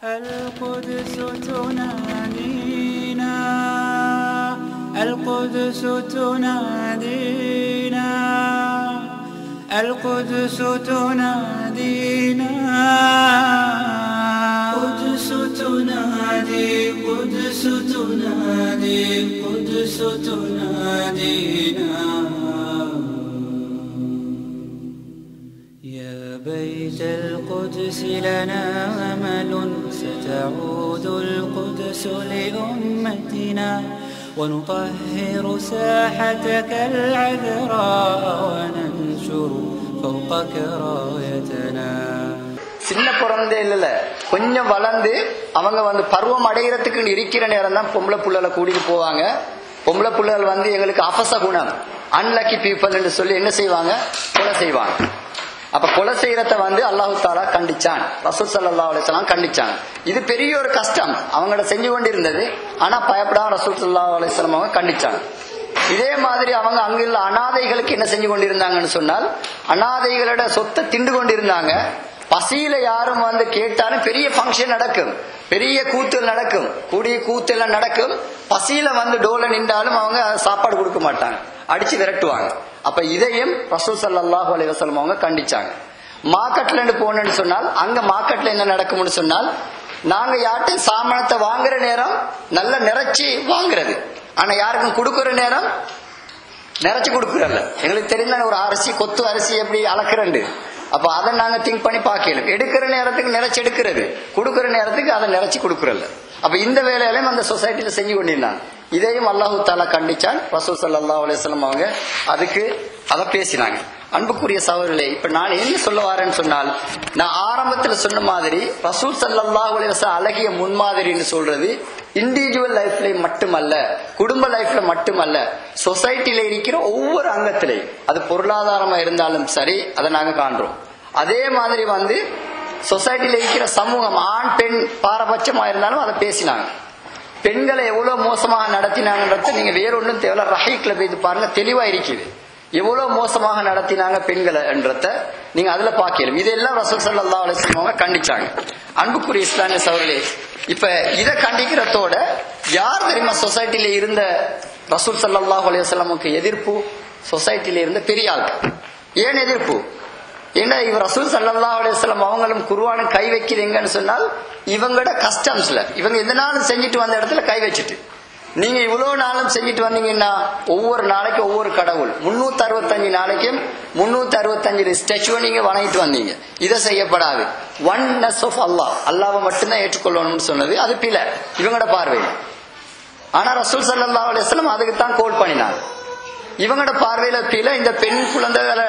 القدس تنادينا القدس تنادينا القدس تنادينا قدس تنادي قدس تنادي قدس تنادينا يا بيت القدس لنا أمل ستعود القدس لأمتنا ونطهر ساحتك العذراء وننشر فوقك رايتنا. சின்ன குழந்தை இல்ல, கொஞ்சம் வளர்ந்து அவங்க பருவம் அடைகிறதுக்கு இருக்கிற நேரம் தான் பொம்பளை புள்ளலை கூட்டிட்டு போவாங்க. பொம்பளை புள்ளல் எங்களுக்கு அபச குணம், அன்லக்கி பீப்புள் சொல்லி என்ன செய்வாங்க, கொலை செய்வாங்க. அப்ப கொலை செய்யறத அல்லாஹு தாலா கண்டிச்சான், ரசூல் ஸல்லல்லாஹு அலைஹி வஸல்லம் கண்டிச்சாங்க. இது பெரிய ஒரு கஷ்டம் அவங்கள செஞ்சு கொண்டிருந்தது. ஆனா பயப்படாம ரசூல் ஸல்லல்லாஹு அலைஹி வஸல்லம் அவங்க கண்டிச்சாங்க. இதே மாதிரி அவங்க அங்குள்ள அனாதைகளுக்கு என்ன செஞ்சு கொண்டிருந்தாங்கன்னு சொன்னால், அனாதைகளோட சொத்தை திண்டு கொண்டிருந்தாங்க. பசியில யாரும் கேட்டாலும் பெரிய ஃபங்க்ஷன் நடக்கும், பெரிய கூத்தல் நடக்கும், கூடிய கூத்தெல்லாம் நடக்கும். பசியில டோல நின்றாலும் அவங்க சாப்பாடு கொடுக்க மாட்டாங்க, அடிச்சு விரட்டுவாங்க. அப்ப இதையும் ரசூல் ஸல்லல்லாஹு அலைஹி வஸல்லம் அவங்க கண்டிச்சாங்க. மார்க்கெட்ல இருந்து போனேன்னு சொன்னால், அங்க மார்க்கெட்ல என்ன நடக்கும்னு சொன்னால், நாங்க யார்ட்டும் சாமானத்தை வாங்குற நேரம் நல்ல நிறைச்சி வாங்குறது, ஆனா யாருக்கும் கொடுக்குற நேரம் நிறைச்சு கொடுக்குறல்ல. எங்களுக்கு தெரிந்த ஒரு அரிசி, கொத்து அரிசி எப்படி அளக்குறண்டு, அப்ப அதை நாங்க திங்க் பண்ணி பார்க்கல. எடுக்கிற நேரத்துக்கு நிறைச்சு எடுக்கிறது, கொடுக்குற நேரத்துக்கு அதை நிறைச்சு கொடுக்குறல்ல. அப்ப இந்த வேலையிலையும் அந்த சொசைட்டில செஞ்சு கொண்டிருந்தாங்க. இதையும் அல்லாஹு தாலா கண்டிச்சான். ரசூல் ஸல்லல்லாஹு அலைஹி வஸல்லம் அவங்க அதுக்கு அதை பேசினாங்க. அன்புக்குரிய சகோதரர்களே, இப்ப நான் என்ன சொல்ல வரேன்னு சொன்னால், நான் ஆரம்பத்துல சொன்ன மாதிரி ரசூல் ஸல்லல்லாஹு அலைஹி வஸல்லம் அழகிய முன்மாதிரின்னு சொல்றது இண்டிவிஜுவல் லைஃப்ல மட்டுமல்ல, குடும்ப லைஃப்ல மட்டுமல்ல, சொசைட்டில இருக்கிற ஒவ்வொரு அங்கத்திலையும், அது பொருளாதாரமா இருந்தாலும் சரி, அதை நாங்க காண்றோம். அதே மாதிரி சொசைட்டில இருக்கிற சமூகம், ஆண் பெண் பாரபட்சமா இருந்தாலும் அதை பேசினாங்க. பெண்களை எவ்வளவு மோசமாக நடத்தினாங்கன்றத நீங்க வேறொன்னும் தேவையில்ல, ரஹீக்ல போய் பாருங்க, தெளிவா இருக்குது. எவ்வளவு மோசமாக நடத்தினாங்க பெண்களை என்றத நீங்க அதுல பாக்கலாம். இதெல்லாம் ரசூல் ஸல்லல்லாஹு அலைஹி வஸல்லம் கண்டிச்சாங்க. அன்புக்குரிய இஸ்லாமிய சகோதரர்களே, இப்ப இதை கண்டிக்கிறதோட யார் தெரியுமா சொசைட்டில இருந்த ரசூல் ஸல்லல்லாஹு அலைஹி வஸல்லமுக்கு எதிர்ப்பு? சொசைட்டில இருந்த பெரிய ஆள். ஏன் எதிர்ப்பு? ஏன்னா இவர் ரசூல் ஸல்லல்லாஹு அலைஹி வஸல்லம் அவங்களும் குர்ஆனை கை வைக்கிறீங்கன்னு சொன்னால், இவங்களோட கஸ்டம்ஸ்ல இவங்க எந்த நாளும் செஞ்சுட்டு வந்த இடத்துல கை வச்சுட்டு, நீங்க இவ்வளவு நாளும் செஞ்சுட்டு வந்தீங்கன்னா ஒவ்வொரு நாளைக்கு ஒவ்வொரு கடவுள், 365 நாளைக்கும் 365 ஸ்டாச்சுவை நீங்க வணங்கிட்டு வந்தீங்க. இதை செய்யப்படாது. ஒன்னஸ் ஆஃப் அல்லாஹ், அல்லாஹ்வை மட்டும்தான் ஏற்றுக்கொள்ளணும்னு சொன்னது அது பிழை இவங்களோட பார்வையில். ஆனா ரசூல் ஸல்லல்லாஹு அலைஹி வஸல்லம் அதுக்கு தான் கோல் பண்ணினாங்க. இவங்களோட பார்வையில பிழை. இந்த பெண் குழந்தைகளை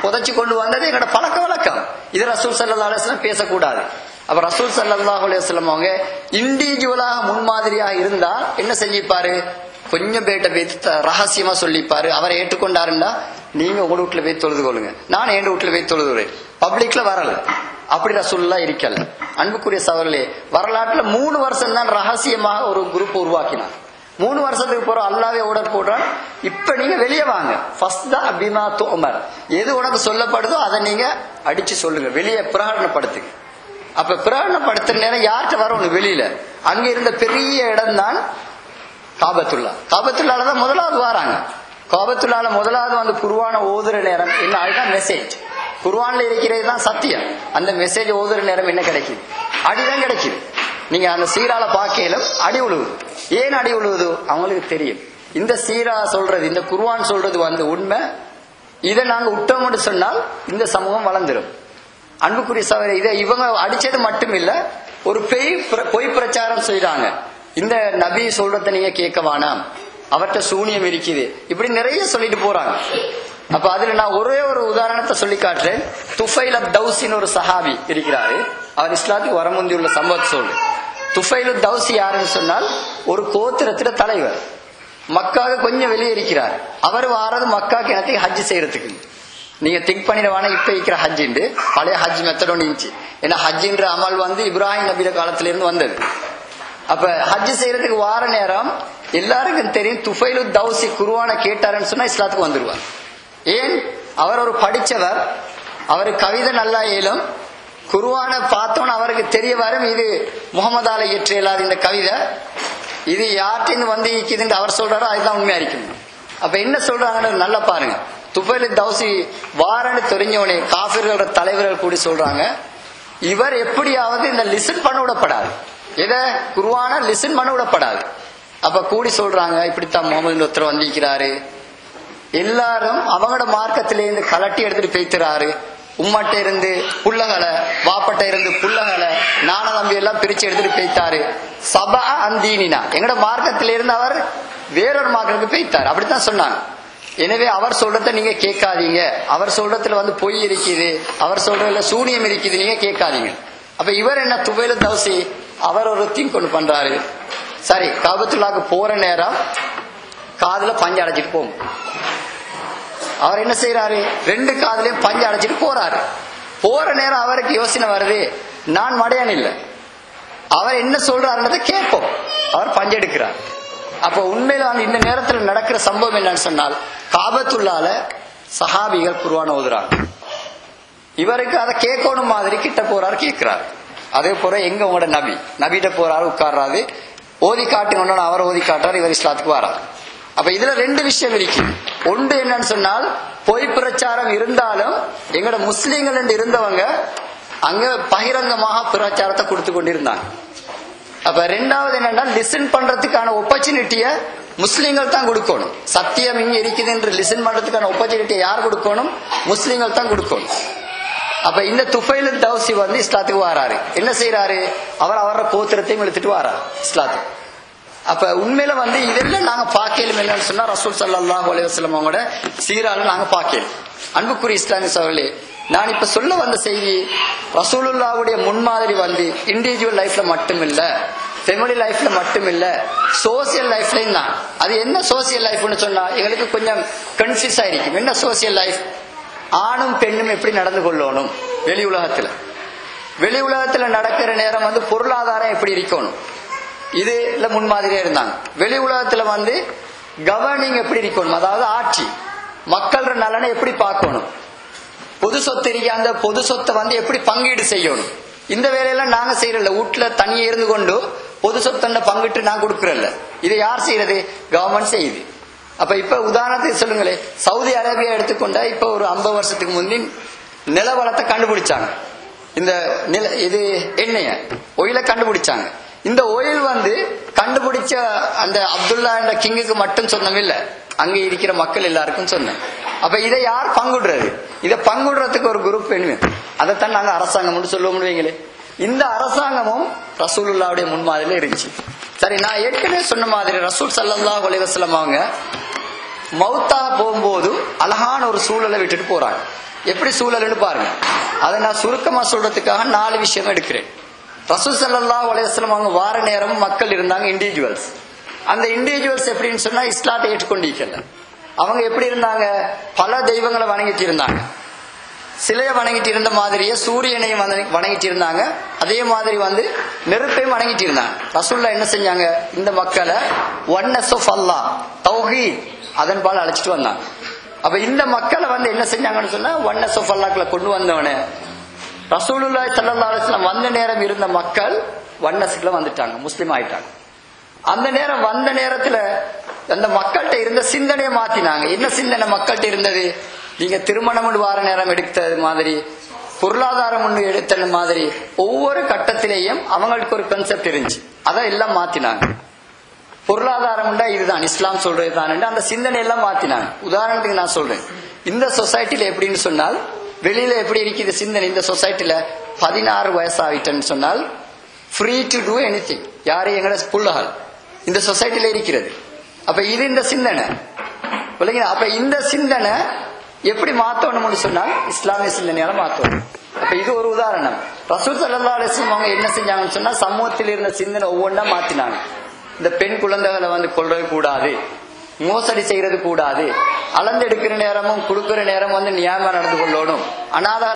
புதைச்சு கொண்டு வந்தது எங்களோட பழக்க வழக்கம். இது ரசூல் ஸல்லல்லாஹு அலைஹி வஸல்லம் பேசக்கூடாது. அப்ப ரசூல் ஸல்லல்லாஹு அலைஹி வஸல்லம் அவங்க இண்டிவிஜுவலாக முன்மாதிரியா இருந்தா என்ன செஞ்சிப்பாரு, கொஞ்சம் பேட்ட போய் ரகசியமா சொல்லிப்பாரு. அவரை ஏற்றுக்கொண்டாருண்டா, நீங்க உங்க வீட்டுல போய் தொழுது கொள்ளுங்க, நான் என் வீட்டுல போய் தொழுதுறேன், பப்ளிக்ல வரல. அப்படி ரசூலுல்லாஹ் இருக்கல. அன்புக்குரிய சகோதரர்களே, வரலாற்றுல 3 வருஷம் தான் ரகசியமாக ஒரு குரூப் உருவாக்கினார். 3 வருஷத்துக்கு போறோம், அல்லாவே ஆர்டர் போடுறான், இப்ப நீங்க வெளியே வாங்க, ஃபர்ஸ்ட் தான் பிமா துஅமர், எது உனக்கு சொல்லப்படுதோ அதை நீங்க அடிச்சு சொல்லுங்க, வெளியே பிரகடனப்படுத்துங்க. அப்ப பிரகடனப்படுத்துற நேரம் யார்கிட்ட வரணும்? வெளியில. அங்க இருந்த பெரிய இடம் தான் காபத்துல்லா. காபத்துள்ளால தான் முதலாவது வராங்க. காபத்துள்ளால முதலாவது குர்ஆன ஓதுற நேரம் என்ன? அதுதான் மெசேஜ். குர்ஆன்ல இருக்கிறது தான் சத்தியம். அந்த மெசேஜ் ஓதுற நேரம் என்ன கிடைக்குது? அடிதான் கிடைக்குது. நீங்க அந்த சீரால பார்க்கலும் அடி உழுவுது. ஏன் அடி உழுவுது? அவங்களுக்கு தெரியும் இந்த சீரா சொல்றது, இந்த குர்ஆன் சொல்றது உண்மை. இதை நாங்க விட்டோம்னு சொன்னால் இந்த சமூகம் வளர்ந்துடும். அன்புக்குரிய சகோதரரே, இதை இவங்க அடிச்சது மட்டும் இல்ல, ஒரு பொய் பிரச்சாரம் செய்யறாங்க. இந்த நபி சொல்றத நீங்க கேட்க வேணாம், அவர்கிட்ட சூனியம் இருக்குது, இப்படி நிறைய சொல்லிட்டு போறாங்க. அப்ப அதுல நான் ஒரே ஒரு உதாரணத்தை சொல்லி காட்டுறேன். துஃபைல் தௌசின்னு ஒரு சஹாபி இருக்கிறாரு. அவர் இஸ்லாத்துக்கு வர முந்தி உள்ள சம்பவத்தை சொல்லு. துஃபைல் தௌசி யாருன்னு சொன்னால், ஒரு கோத்திரத்தில தலைவர். மக்காவுக்கு கொஞ்சம் வெளியே இருக்கிறார். அவர் வாரது மக்கா கிணத்துக்கு ஹஜ் செய்யறதுக்கு. நீங்க திங்க் பண்ணிடுவானா, இப்ப இருக்கிற ஹஜ்ஜிண்டு பழைய ஹஜ் மெத்தட் இருந்துச்சு. ஏன்னா ஹஜ்ஜின்ற அமல் இப்ராஹிம் நபியில காலத்துல இருந்து வந்தது. அப்ப ஹஜ் செய்யறதுக்கு வார நேரம் எல்லாருக்கும் தெரியும், துஃபைலு தௌசி குர்ஆனை கேட்டாருன்னு சொன்னா இஸ்லாத்துக்கு வந்துருவார். ஏன்? அவர் ஒரு படிச்சவர், அவரு கவிதை நல்லா இயலும், குர்ஆனை பார்த்தோன்னு அவருக்கு தெரிய வரும் இது முகமதால இயற்றியலாத இந்த கவிதை, இது யார்கிட்ட வந்து இருக்குதுன்னு அவர் சொல்றாரோ அதுதான் உண்மையா இருக்கும். அப்ப என்ன சொல்றாங்கன்னு நல்லா பாருங்க. துஃபைல் தௌசி வாரன்னு தெரிஞ்சவனே காஃபிர்களோட தலைவர்கள் கூடி சொல்றாங்க, இவர் எப்படியாவது இந்த லிசன் பண்ண விடப்படாது, எதை குர்ஆன லிசன் பண்ண விடப்படாது. அப்ப கூடி சொல்றாங்க, இப்படித்தான் முகமது ஒருத்தர் வந்திருக்கிறாரு, எல்லாரும் அவங்களோட மார்க்கத்திலேருந்து கலட்டி எடுத்துட்டு போய்த்துறாரு, உம்மட்ட இருந்து புள்ளகளை வாப்பட்ட இருந்து புள்ளகளை நான தம்பி எல்லாம் பிரிச்சு எடுத்துட்டு போய்த்தாரு, சபா அந்தீனினா எங்கட மார்க்கத்திலிருந்து அவர் வேறொரு மார்க்கத்துக்கு போய்த்தாரு, அப்படித்தான் சொன்னாங்க. எனவே அவர் சொல்றத நீங்க கேட்காதீங்க, அவர் சொல்றதுல வந்து பொய் இருக்குது, அவர் சொல்றதுல சூனியம் இருக்குது, நீங்க கேட்காதீங்க. அப்ப இவர் என்ன துஃபைல் தௌசி அவர் ஒரு தீம் கொண்டு பண்றாரு. சரி, காபத்துல்லாக்கு போற நேரம் காதுல பஞ்சு அடைச்சிட்டு போகும். அவர் என்ன செய்யறாரு, 2 காதுலயும் பஞ்சு அடைச்சிட்டு போறாரு. போற நேரம் அவருக்கு யோசனை வருது, நான் மடையான் இல்லை, அவர் என்ன சொல்றாருன்றதை கேட்போம். அவர் பஞ்சு எடுக்கிறார். அப்ப உண்மையில வந்து இந்த நேரத்தில் நடக்கிற சம்பவம் என்னன்னு சொன்னால், காபத்துள்ளால சஹாபிகள் குர்ஆன் ஓதுறாங்க. இவருக்கு அதை கேட்கணும் மாதிரி கிட்ட போறாரு, கேட்கிறார். அதே போல எங்க உங்களோட நபிட்ட போறாரு, உட்கார்றாரு, ஓதி காட்டுங்க, அவர் ஓதி காட்டுறாரு, இவர் இஸ்லாத்துக்கு வராரு. அப்ப இதுல 2 விஷயம் இருக்கு. ஒன்று என்னன்னு சொன்னால், பொய் பிரச்சாரம் இருந்தாலும் எங்கட முஸ்லீம்கள் என்று இருந்தவங்க அங்க பகிரங்கமாக பிரச்சாரத்தை கொடுத்து கொண்டிருந்தாங்க. அப்ப 2வது என்னன்னா, லிசன் பண்றதுக்கான ஆப்பர்ச்சுனிட்டிய முஸ்லீம்கள் தான் கொடுக்கணும். சத்தியம் இங்க இருக்குது என்று லிசன் பண்றதுக்கான ஆப்பர்ச்சுனிட்டியை யார் கொடுக்கணும், முஸ்லீம்கள் தான் கொடுக்கணும். அப்ப இந்த துஃபைல் தௌசி வந்து இஸ்லாத்துக்கு வராரு. என்ன செய்யறாரு, அவர் அவரோட கோத்திரத்தையும் எடுத்துட்டு வராரு இஸ்லாத்துக்கு. அப்ப உண்மையில வந்து இதெல்லாம் நாங்க பார்க்கலும் என்னன்னு சொன்னா, ரசூல் ஸல்லல்லாஹு அலைஹி வஸல்லம் அவங்களோட சீரால நாங்க பார்க்கலும். அன்புக்குரிய இஸ்லாமிய சகோதரர்களே, நான் இப்ப சொல்ல வந்த செய்தி ரசூலுல்லாஹ்வுடைய முன்மாதிரி வந்து இண்டிவிஜுவல் லைஃப்ல மட்டும் இல்ல, ஃபேமிலி லைஃப்ல மட்டும் இல்ல, சோசியல் லைஃப்லயும் தான். அது என்ன சோசியல் லைஃப்னு சொன்னா எங்களுக்கு கொஞ்சம் கன்ஃபியூஸ் ஆயிருக்கும். என்ன சோசியல் லைஃப், ஆணும் பெண்ணும் எப்படி நடந்து கொள்ளணும், வெளி உலகத்துல நடக்கிற நேரம் வந்து பொருளாதாரம் எப்படி இருக்கணும், இதுல முன்மாதிரியா இருந்தாங்க. வெளி உலகத்துல வந்து கவர்னிங் எப்படி இருக்கணும், அதாவது ஆட்சி, மக்கள் நலனை எப்படி பார்க்கணும், பொது சொத்து இருக்க அந்த பொது சொத்தை வந்து எப்படி பங்கீடு செய்யணும். இந்த வேலையெல்லாம் நாங்க செய்யறல, வீட்டுல தனியே இருந்து கொண்டு பொது சொத்தை பங்கிட்டு நான் கொடுக்கறல. இதை யார் செய்யறது, கவர்மெண்ட் செய்யுது. அப்ப இப்ப உதாரணத்துக்கு சொல்லுங்களேன், சவுதி அரேபியா எடுத்துக்கொண்டா இப்ப ஒரு 50 வருஷத்துக்கு முன்னே நில வளத்தை கண்டுபிடிச்சாங்க. இந்த இது எண்ணெய ஒயில கண்டுபிடிச்சாங்க. இந்த ஒயில் வந்து கண்டுபிடிச்ச அந்த அப்துல்லா என்ற கிங்குக்கு மட்டும் சொன்னோம் இல்ல, அங்க இருக்கிற மக்கள் எல்லாருக்கும் சொன்னேன். அப்ப இதை யார் பங்குடுறது, இதை பங்குடுறதுக்கு ஒரு குரூப் வேணுமே, அதைத்தான் நாங்க அரசாங்கம் சொல்ல முடியுங்களே. இந்த அரசாங்கமும் ரசூலுல்லாஹ்வுடைய முன்மாதிரியில இருந்துச்சு. சரி, நான் ஏற்கனவே சொன்ன மாதிரி ரசூல் ஸல்லல்லாஹு அலைஹி வஸல்லம் அவங்க மௌத்தா போகும்போது அழகான ஒரு சூழலை விட்டுட்டு போறாங்க. எப்படி சூழல்னு பாருங்க. அதை நான் சுருக்கமா சொல்றதுக்காக 4 விஷயம் எடுக்கிறேன். ரசூல் ஸல்லல்லாஹு அலைஹி வஸல்லம் அவங்க வார நேரம் மக்கள் இருந்தாங்க, இண்டிவிஜுவல்ஸ். அந்த இண்டிவிஜுவல்ஸ் எப்படின்னு சொன்னா இஸ்லாத்தை ஏற்றுக்கொண்டிருக்கல. அவங்க எப்படி இருந்தாங்க, பல தெய்வங்களை வணங்கிட்டு இருந்தாங்க, சிலையை வணங்கிட்டு இருந்த மாதிரியே சூரியனையும் வணங்கிட்டு இருந்தாங்க, அதே மாதிரி வந்து நெருப்பையும் வணங்கிட்டு இருந்தாங்க. ரசூலுல்லாஹ் என்ன செஞ்சாங்க, இந்த மக்களை ஒன்னஸ் ஆஃப் அல்லாஹ், தௌஹீத், அதன் பால் அழைச்சிட்டு வந்தாங்க. அப்ப இந்த மக்களை வந்து என்ன செஞ்சாங்கன்னு சொன்னா ஒன்னஸ் ஆஃப் அல்லாஹ்ல கொண்டு வந்தவனே ரசூலுல்லாஹி ஸல்லல்லாஹு அலைஹி வஸல்லம் வந்த நேரம் இருந்த மக்கள் ஒன்னஸ்க்குள்ள வந்துட்டாங்க, முஸ்லீம் ஆயிட்டாங்க. அந்த நேரம் வந்த நேரத்துல அந்த மக்கள்கிட்ட இருந்த சிந்தனையை மாத்தினாங்க. என்ன சிந்தனை மக்கள்கிட்ட இருந்தது, நீங்க திருமணம் வார நேரம் எடுத்தது மாதிரி, பொருளாதாரம் ஒன்று எடுத்த மாதிரி, ஒவ்வொரு கட்டத்திலேயும் அவங்களுக்கு ஒரு கான்செப்ட் இருந்துச்சு. அதை எல்லாம் மாத்தினாங்க. பொருளாதாரம் இதுதான் இஸ்லாம் சொல்றது தான், அந்த சிந்தனை எல்லாம் மாத்தினாங்க. உதாரணத்துக்கு நான் சொல்றேன், இந்த சொசைட்டில எப்படின்னு சொன்னால், வெளியில எப்படி இருக்குது சிந்தனை, இந்த சொசைட்டில 16 வயசு ஆகிட்டேன்னு சொன்னால் ஃப்ரீ டு டூ எனிதிங், யாரு எங்கட புள்ளகள் இந்த சொசைட்டில இருக்கிறது. அப்ப இது இந்த சிந்தனை. அப்ப இந்த சிந்தனை எப்படி மாத்தணும்னு சொன்னால் இஸ்லாமிய சிந்தனையால மாத்தணும். அப்ப இது ஒரு உதாரணம். ரசூல் ஸல்லல்லாஹு அலைஹி வஸல்லம் அவங்க என்ன செஞ்சாங்கன்னு சொன்னா சமூகத்தில் இருந்த சிந்தனை ஒவ்வொன்றா மாத்தினாங்க. இந்த பெண் குழந்தைகளை வந்து கொள்றது கூடாது, மோசடி செய்யறது கூடாது, அளந்து எடுக்கிற நேரமும் கொடுக்கிற நேரம் வந்து நியாயமா நடந்து கொள்ளணும், அனாதை